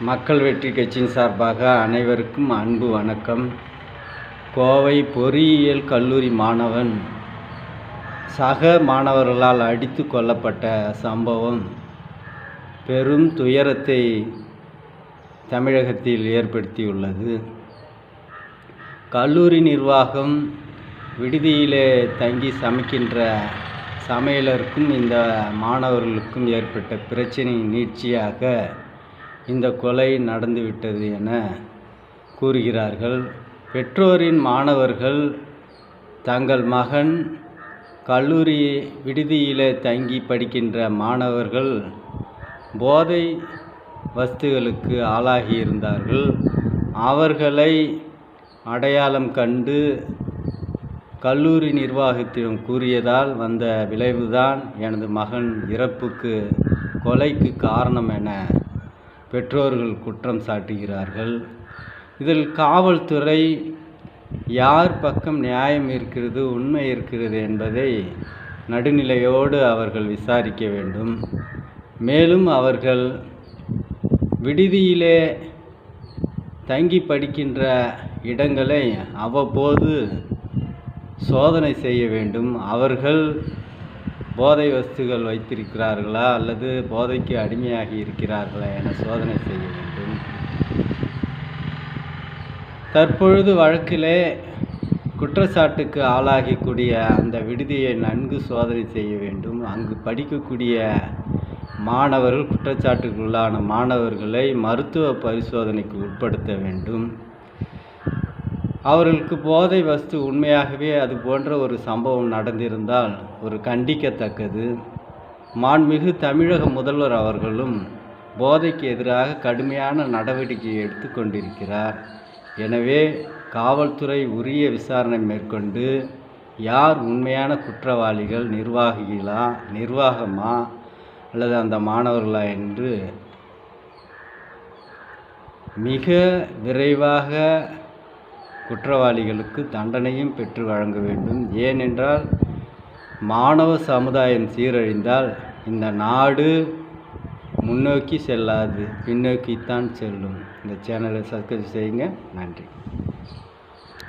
மக்கள் வெற்றி கட்சியின் சார்பாக அனைவருக்கும் அன்பு வணக்கம். கோவை பொறியியல் கல்லூரி மாணவன் சக மாணவர்களால் அடித்து கொல்லப்பட்ட சம்பவம் பெரும் துயரத்தை தமிழகத்தில் ஏற்படுத்தியுள்ளது. கல்லூரி நிர்வாகம் விடுதியிலே தங்கி சமைக்கின்ற சமையலருக்கும் இந்த மாணவர்களுக்கும் ஏற்பட்ட பிரச்சனையின் நீட்சியாக இந்த கொலை நடந்துவிட்டது என கூறுகிறார்கள். பெற்றோரின் மாணவர்கள் தங்கள் மகன் கல்லூரி விடுதியிலே தங்கி படிக்கின்ற மாணவர்கள் போதை வஸ்துகளுக்கு ஆளாகியிருந்தார்கள். அவர்களை அடையாளம் கண்டு கல்லூரி நிர்வாகத்திடம் கூறியதால் வந்த விளைவுதான் எனது மகன் இறப்புக்கு கொலைக்கு காரணம் என பெற்றோர்கள் குற்றம் சாட்டுகிறார்கள். இதில் காவல்துறை யார் பக்கம் நியாயம் இருக்கிறது, உண்மை இருக்கிறது என்பதை நடுநிலையோடு அவர்கள் விசாரிக்க வேண்டும். மேலும் அவர்கள் விடுதியிலே தங்கி படிக்கின்ற இடங்களை அவ்வப்போது சோதனை செய்ய வேண்டும். அவர்கள் போதை வஸ்துகள் வைத்திருக்கிறார்களா அல்லது போதைக்கு அடிமையாகி இருக்கிறார்களா என சோதனை செய்ய வேண்டும். தற்பொழுது வழக்கிலே குற்றச்சாட்டுக்கு ஆளாகக்கூடிய அந்த விடுதியை நன்கு சோதனை செய்ய வேண்டும். அங்கு படிக்கக்கூடிய மாணவர்கள், குற்றச்சாட்டுக்குள்ளான மாணவர்களை மருத்துவ பரிசோதனைக்கு உட்படுத்த வேண்டும். அவர்களுக்கு போதை வஸ்து உண்மையாகவே அது போன்ற ஒரு சம்பவம் நடந்திருந்தால் ஒரு கண்டிக்கத்தக்கது. மாண்புமிகு தமிழக முதல்வர் அவர்களும் போதைக்கு எதிராக கடுமையான நடவடிக்கை எடுத்து கொண்டிருக்கிறார். எனவே காவல்துறை உரிய விசாரணை மேற்கொண்டு யார் உண்மையான குற்றவாளிகள், நிர்வாகமா அல்லது அந்த மாணவர்களா என்று மிக விரைவாக குற்றவாளிகளுக்கு தண்டனையும் பெற்று வழங்க வேண்டும். ஏனென்றால் மாணவ சமுதாயம் சீரழிந்தால் இந்த நாடு முன்னோக்கி செல்லாது, பின்னோக்கித்தான் செல்லும். இந்த சேனலை சப்ஸ்கிரைப் செய்யுங்க. நன்றி.